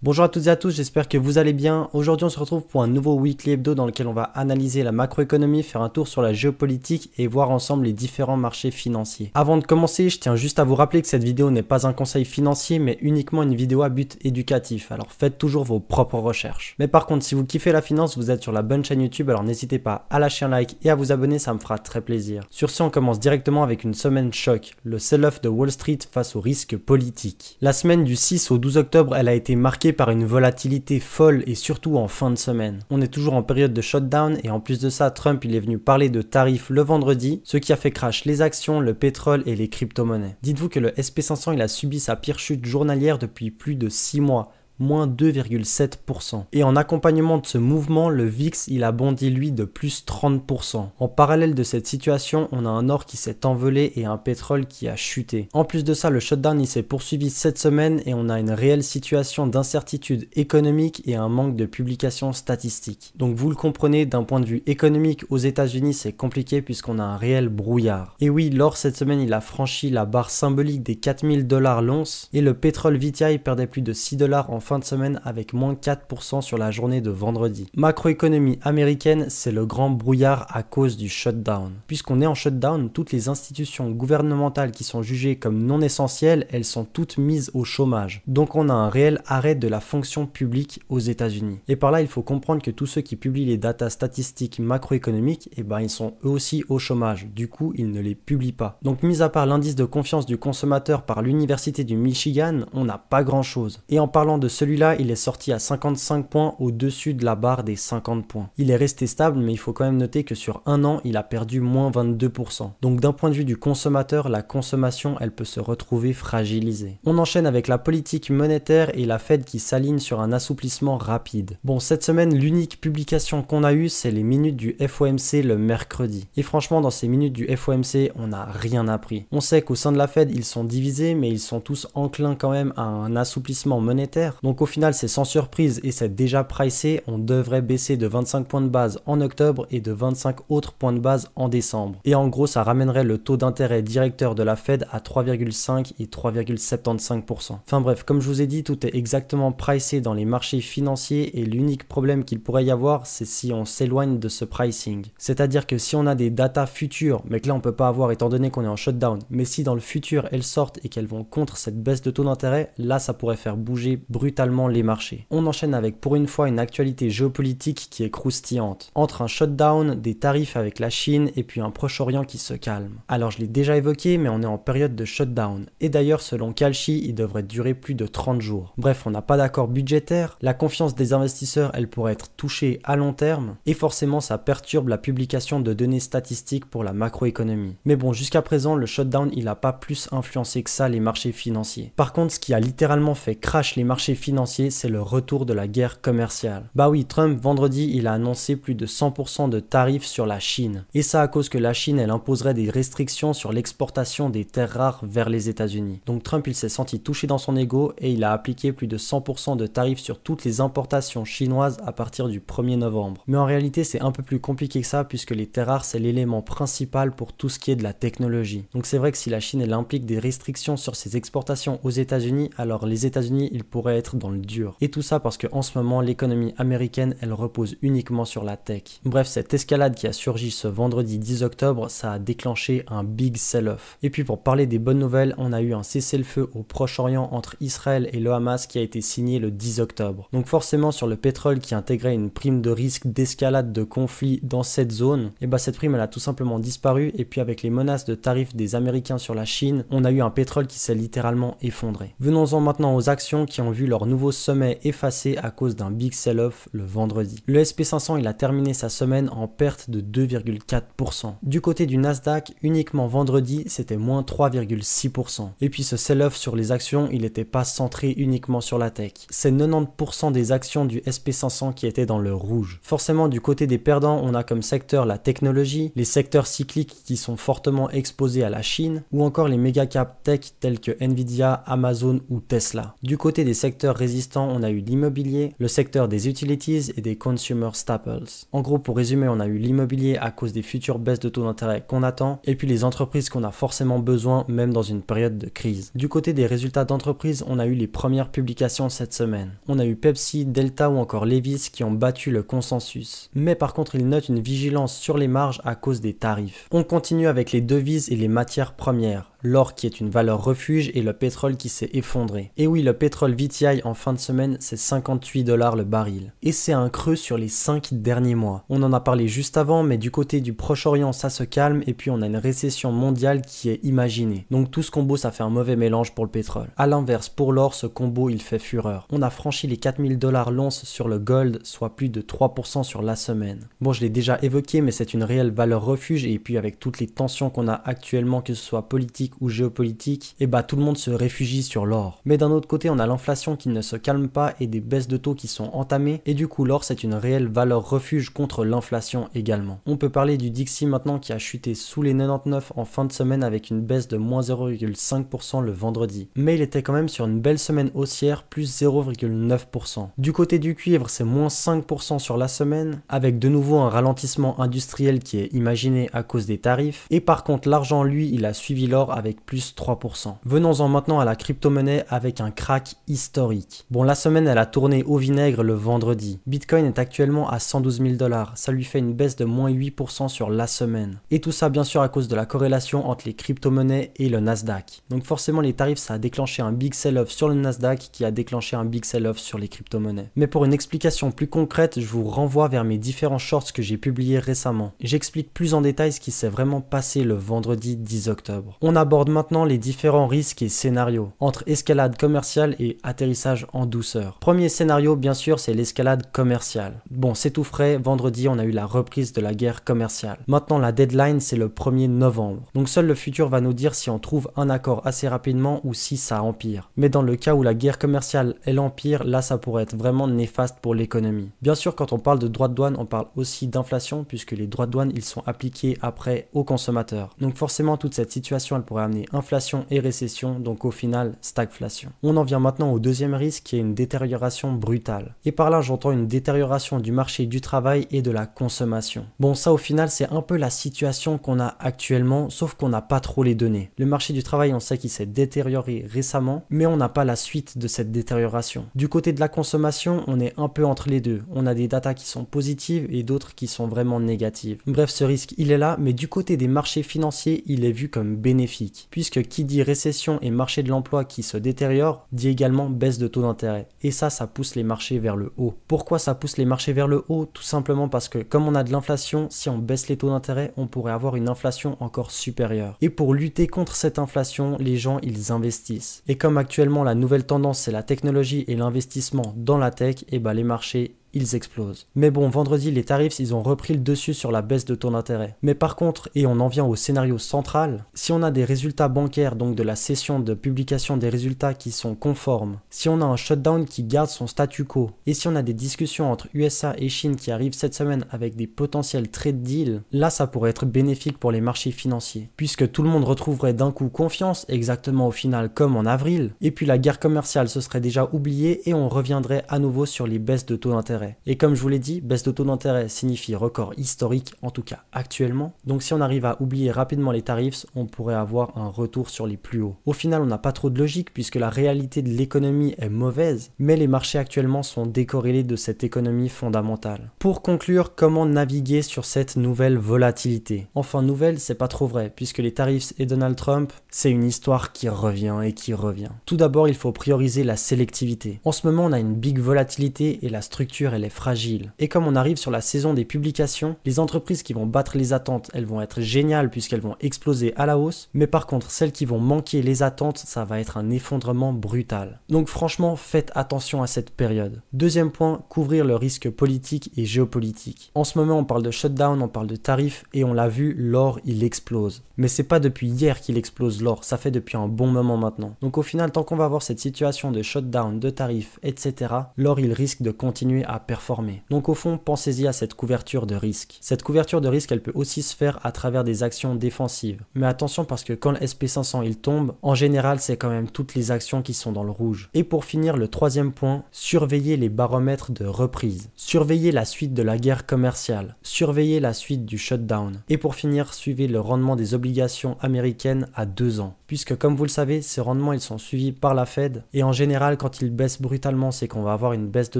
Bonjour à toutes et à tous, j'espère que vous allez bien. Aujourd'hui on se retrouve pour un nouveau Weekly Hebdo dans lequel on va analyser la macroéconomie, faire un tour sur la géopolitique et voir ensemble les différents marchés financiers. Avant de commencer, je tiens juste à vous rappeler que cette vidéo n'est pas un conseil financier mais uniquement une vidéo à but éducatif, alors faites toujours vos propres recherches. Mais par contre, si vous kiffez la finance, vous êtes sur la bonne chaîne YouTube, alors n'hésitez pas à lâcher un like et à vous abonner, ça me fera très plaisir. Sur ce, on commence directement avec une semaine choc, le sell-off de Wall Street face aux risques politiques. La semaine du 6 au 12 octobre, elle a été marquée par une volatilité folle et surtout en fin de semaine. On est toujours en période de shutdown et en plus de ça, Trump il est venu parler de tarifs le vendredi, ce qui a fait crash les actions, le pétrole et les crypto-monnaies. Dites-vous que le SP500 il a subi sa pire chute journalière depuis plus de 6 mois. Moins 2,7%. Et en accompagnement de ce mouvement, le VIX il a bondi lui de plus 30%. En parallèle de cette situation, on a un or qui s'est envolé et un pétrole qui a chuté. En plus de ça, le shutdown il s'est poursuivi cette semaine et on a une réelle situation d'incertitude économique et un manque de publications statistiques. Donc vous le comprenez, d'un point de vue économique, aux États-Unis c'est compliqué puisqu'on a un réel brouillard. Et oui, l'or cette semaine il a franchi la barre symbolique des 4000 $ l'once et le pétrole WTI perdait plus de 6 $ en fin de semaine avec moins 4% sur la journée de vendredi. Macroéconomie américaine, c'est le grand brouillard à cause du shutdown. Puisqu'on est en shutdown, toutes les institutions gouvernementales qui sont jugées comme non essentielles, elles sont toutes mises au chômage. Donc on a un réel arrêt de la fonction publique aux États-Unis. Et par là, il faut comprendre que tous ceux qui publient les datas statistiques macroéconomiques, ils sont eux aussi au chômage. Du coup, ils ne les publient pas. Donc mis à part l'indice de confiance du consommateur par l'université du Michigan, on n'a pas grand-chose. Et en parlant de celui-là, il est sorti à 55 points au-dessus de la barre des 50 points. Il est resté stable, mais il faut quand même noter que sur un an, il a perdu moins 22%. Donc d'un point de vue du consommateur, la consommation, elle peut se retrouver fragilisée. On enchaîne avec la politique monétaire et la Fed qui s'aligne sur un assouplissement rapide. Bon, cette semaine, l'unique publication qu'on a eue, c'est les minutes du FOMC le mercredi. Et franchement, dans ces minutes du FOMC, on n'a rien appris. On sait qu'au sein de la Fed, ils sont divisés, mais ils sont tous enclins quand même à un assouplissement monétaire. Donc au final, c'est sans surprise et c'est déjà pricé, on devrait baisser de 25 points de base en octobre et de 25 autres points de base en décembre. Et en gros, ça ramènerait le taux d'intérêt directeur de la Fed à 3,5 et 3,75%. Enfin bref, comme je vous ai dit, tout est exactement pricé dans les marchés financiers et l'unique problème qu'il pourrait y avoir, c'est si on s'éloigne de ce pricing. C'est-à-dire que si on a des datas futures, mais que là on peut pas avoir étant donné qu'on est en shutdown, mais si dans le futur elles sortent et qu'elles vont contre cette baisse de taux d'intérêt, là ça pourrait faire bouger brutalement les marchés. On enchaîne avec pour une fois une actualité géopolitique qui est croustillante. Entre un shutdown, des tarifs avec la Chine et puis un Proche-Orient qui se calme. Alors je l'ai déjà évoqué, mais on est en période de shutdown. Et d'ailleurs selon Kalshi, il devrait durer plus de 30 jours. Bref, on n'a pas d'accord budgétaire, la confiance des investisseurs elle pourrait être touchée à long terme et forcément ça perturbe la publication de données statistiques pour la macroéconomie. Mais bon, jusqu'à présent le shutdown il n'a pas plus influencé que ça les marchés financiers. Par contre, ce qui a littéralement fait crash les marchés financiers, c'est le retour de la guerre commerciale. Bah oui, Trump vendredi il a annoncé plus de 100% de tarifs sur la Chine. Et ça à cause que la Chine elle imposerait des restrictions sur l'exportation des terres rares vers les États-Unis. Donc Trump il s'est senti touché dans son ego et il a appliqué plus de 100% de tarifs sur toutes les importations chinoises à partir du 1er novembre. Mais en réalité c'est un peu plus compliqué que ça puisque les terres rares c'est l'élément principal pour tout ce qui est de la technologie. Donc c'est vrai que si la Chine elle implique des restrictions sur ses exportations aux États-Unis, alors les États-Unis ils pourraient être dans le dur. Et tout ça parce qu'en ce moment l'économie américaine elle repose uniquement sur la tech. Bref, cette escalade qui a surgi ce vendredi 10 octobre, ça a déclenché un big sell-off. Et puis pour parler des bonnes nouvelles, on a eu un cessez-le-feu au Proche-Orient entre Israël et le Hamas qui a été signé le 10 octobre. Donc forcément sur le pétrole qui intégrait une prime de risque d'escalade de conflit dans cette zone, et bah cette prime elle a tout simplement disparu et puis avec les menaces de tarifs des Américains sur la Chine, on a eu un pétrole qui s'est littéralement effondré. Venons-en maintenant aux actions qui ont vu leur nouveau sommet effacé à cause d'un big sell-off le vendredi. Le SP500 il a terminé sa semaine en perte de 2,4%. Du côté du Nasdaq, uniquement vendredi, c'était moins 3,6%. Et puis ce sell-off sur les actions, il n'était pas centré uniquement sur la tech. C'est 90% des actions du SP500 qui étaient dans le rouge. Forcément, du côté des perdants, on a comme secteur la technologie, les secteurs cycliques qui sont fortement exposés à la Chine, ou encore les méga cap tech tels que Nvidia, Amazon ou Tesla. Du côté des secteurs secteurs résistants, on a eu l'immobilier, le secteur des utilities et des consumer staples. En gros, pour résumer, on a eu l'immobilier à cause des futures baisses de taux d'intérêt qu'on attend, et puis les entreprises qu'on a forcément besoin, même dans une période de crise. Du côté des résultats d'entreprise, on a eu les premières publications cette semaine. On a eu Pepsi, Delta ou encore Levi's qui ont battu le consensus. Mais par contre, ils notent une vigilance sur les marges à cause des tarifs. On continue avec les devises et les matières premières. L'or qui est une valeur refuge et le pétrole qui s'est effondré. Et oui, le pétrole WTI en fin de semaine, c'est 58 $ le baril. Et c'est un creux sur les 5 derniers mois. On en a parlé juste avant, mais du côté du Proche-Orient, ça se calme et puis on a une récession mondiale qui est imaginée. Donc tout ce combo, ça fait un mauvais mélange pour le pétrole. A l'inverse, pour l'or, ce combo, il fait fureur. On a franchi les 4000 $ l'once sur le gold, soit plus de 3% sur la semaine. Bon, je l'ai déjà évoqué, mais c'est une réelle valeur refuge et puis avec toutes les tensions qu'on a actuellement, que ce soit politique ou géopolitique, et bah tout le monde se réfugie sur l'or. Mais d'un autre côté, on a l'inflation qui ne se calme pas et des baisses de taux qui sont entamées, et du coup l'or c'est une réelle valeur refuge contre l'inflation également. On peut parler du Dixie maintenant qui a chuté sous les 99 en fin de semaine avec une baisse de moins 0,5% le vendredi. Mais il était quand même sur une belle semaine haussière, plus 0,9%. Du côté du cuivre, c'est moins 5% sur la semaine, avec de nouveau un ralentissement industriel qui est imaginé à cause des tarifs, et par contre l'argent lui il a suivi l'or avec plus 3%. Venons-en maintenant à la crypto-monnaie avec un crack historique. Bon, la semaine elle a tourné au vinaigre le vendredi. Bitcoin est actuellement à 112 000 $, ça lui fait une baisse de moins 8% sur la semaine. Et tout ça bien sûr à cause de la corrélation entre les crypto-monnaies et le Nasdaq. Donc forcément les tarifs ça a déclenché un big sell-off sur le Nasdaq qui a déclenché un big sell-off sur les crypto-monnaies. Mais pour une explication plus concrète, je vous renvoie vers mes différents shorts que j'ai publiés récemment. J'explique plus en détail ce qui s'est vraiment passé le vendredi 10 octobre. On aborde maintenant les différents risques et scénarios entre escalade commerciale et atterrissage en douceur. Premier scénario bien sûr c'est l'escalade commerciale. Bon, c'est tout frais, vendredi on a eu la reprise de la guerre commerciale. Maintenant la deadline c'est le 1er novembre. Donc seul le futur va nous dire si on trouve un accord assez rapidement ou si ça empire. Mais dans le cas où la guerre commerciale elle empire, là ça pourrait être vraiment néfaste pour l'économie. Bien sûr quand on parle de droits de douane on parle aussi d'inflation puisque les droits de douane ils sont appliqués après aux consommateurs. Donc forcément toute cette situation elle pourrait amener inflation et récession, donc au final stagflation. On en vient maintenant au deuxième risque qui est une détérioration brutale. Et par là j'entends une détérioration du marché du travail et de la consommation. Bon ça au final c'est un peu la situation qu'on a actuellement, sauf qu'on n'a pas trop les données. Le marché du travail on sait qu'il s'est détérioré récemment, mais on n'a pas la suite de cette détérioration. Du côté de la consommation on est un peu entre les deux. On a des datas qui sont positives et d'autres qui sont vraiment négatives. Bref ce risque il est là, mais du côté des marchés financiers il est vu comme bénéfique, puisque qui dit récession et marché de l'emploi qui se détériore, dit également baisse de taux d'intérêt. Et ça pousse les marchés vers le haut. Pourquoi ça pousse les marchés vers le haut? Tout simplement parce que comme on a de l'inflation, si on baisse les taux d'intérêt, on pourrait avoir une inflation encore supérieure. Et pour lutter contre cette inflation, les gens ils investissent. Et comme actuellement la nouvelle tendance c'est la technologie et l'investissement dans la tech, et bah les marchés ils explosent. Mais bon, vendredi, les tarifs, ils ont repris le dessus sur la baisse de taux d'intérêt. Mais par contre, et on en vient au scénario central, si on a des résultats bancaires, donc de la session de publication des résultats qui sont conformes, si on a un shutdown qui garde son statu quo, et si on a des discussions entre USA et Chine qui arrivent cette semaine avec des potentiels trade deals, là, ça pourrait être bénéfique pour les marchés financiers, puisque tout le monde retrouverait d'un coup confiance, exactement au final comme en avril, et puis la guerre commerciale se serait déjà oubliée et on reviendrait à nouveau sur les baisses de taux d'intérêt. Et comme je vous l'ai dit, baisse de taux d'intérêt signifie record historique, en tout cas actuellement. Donc si on arrive à oublier rapidement les tarifs, on pourrait avoir un retour sur les plus hauts. Au final, on n'a pas trop de logique puisque la réalité de l'économie est mauvaise, mais les marchés actuellement sont décorrélés de cette économie fondamentale. Pour conclure, comment naviguer sur cette nouvelle volatilité? Enfin, nouvelle, c'est pas trop vrai, puisque les tarifs et Donald Trump, c'est une histoire qui revient et qui revient. Tout d'abord, il faut prioriser la sélectivité. En ce moment, on a une big volatilité et la structure elle est fragile. Et comme on arrive sur la saison des publications, les entreprises qui vont battre les attentes, elles vont être géniales puisqu'elles vont exploser à la hausse, mais par contre, celles qui vont manquer les attentes, ça va être un effondrement brutal. Donc franchement, faites attention à cette période. Deuxième point, couvrir le risque politique et géopolitique. En ce moment, on parle de shutdown, on parle de tarifs, et on l'a vu, l'or, il explose. Mais c'est pas depuis hier qu'il explose l'or, ça fait depuis un bon moment maintenant. Donc au final, tant qu'on va avoir cette situation de shutdown, de tarifs, etc., l'or, il risque de continuer à à performer. Donc au fond, pensez-y à cette couverture de risque. Cette couverture de risque, elle peut aussi se faire à travers des actions défensives. Mais attention parce que quand le SP500 il tombe, en général, c'est quand même toutes les actions qui sont dans le rouge. Et pour finir, le troisième point, surveillez les baromètres de reprise. Surveillez la suite de la guerre commerciale. Surveillez la suite du shutdown. Et pour finir, suivez le rendement des obligations américaines à 2 ans. Puisque comme vous le savez, ces rendements ils sont suivis par la Fed. Et en général, quand ils baissent brutalement, c'est qu'on va avoir une baisse de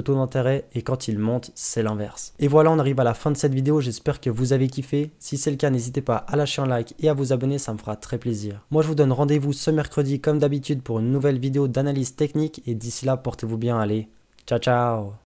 taux d'intérêt. Et quand ils montent, c'est l'inverse. Et voilà, on arrive à la fin de cette vidéo. J'espère que vous avez kiffé. Si c'est le cas, n'hésitez pas à lâcher un like et à vous abonner, ça me fera très plaisir. Moi, je vous donne rendez-vous ce mercredi comme d'habitude pour une nouvelle vidéo d'analyse technique. Et d'ici là, portez-vous bien. Allez, ciao ciao!